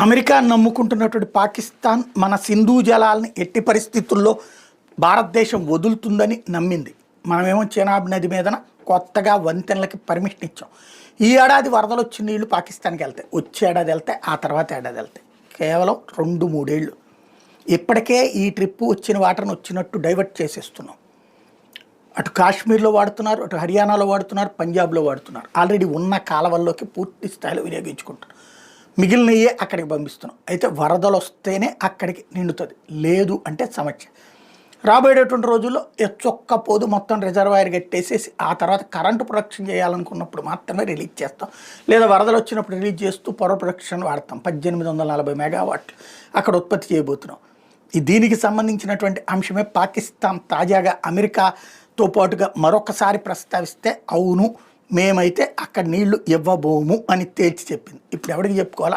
America నమ్ముకుంటున్నటువంటి Pakistan మన సింధు జలాలని ఎట్టి పరిస్థితుల్లో భారతదేశం వదులుతుందని నమ్మింది. మనమేమో చెనాబ్ నది మీదన కొత్తగా వంతెనలకి పర్మిషన్ ఇచ్చాం. ఈ ఏడాది వరదలు వచ్చిన నీళ్లు పాకిస్తాన్కి వెళ్తాయి, వచ్చే ఏడాది వెళ్తాయి, ఆ తర్వాత ఏడాది వెళ్తాయి. కేవలం 2-3 ఏళ్ళు. ఇప్పటికే ఈ ట్రిప్పు వచ్చిన వాటర్ని వచ్చినట్టు డైవర్ట్ చేసేస్తున్నాం. అటు కాశ్మీర్లో వాడుతున్నారు, అటు హర్యానాలో వాడుతున్నారు, పంజాబ్లో వాడుతున్నారు. ఆల్రెడీ ఉన్న కాలవల్లోకి పూర్తి స్థాయిలో వినియోగించుకుంటారు. మిగిలినయే అక్కడికి పంపిస్తున్నాం. అయితే వరదలు వస్తేనే అక్కడికి నిండుతుంది, లేదు అంటే సమస్య. రాబోయేటటువంటి రోజుల్లో ఎచ్చొక్క పోదు మొత్తం రిజర్వాయర్ కట్టేసేసి ఆ తర్వాత కరెంటు ప్రొడక్షన్ చేయాలనుకున్నప్పుడు మాత్రమే రిలీజ్ చేస్తాం, లేదా వరదలు వచ్చినప్పుడు రిలీజ్ చేస్తూ పవర్ ప్రొడక్షన్ వాడతాం. 1840 మెగావాట్లు అక్కడ ఉత్పత్తి చేయబోతున్నాం. దీనికి సంబంధించినటువంటి అంశమే పాకిస్తాన్ తాజాగా అమెరికాతో పాటుగా మరొకసారి ప్రస్తావిస్తే అవును మేమైతే అక్కడ నీళ్లు ఇవ్వబోము అని తేల్చి చెప్పింది. ఇప్పుడు ఎవరికి చెప్పుకోవాలో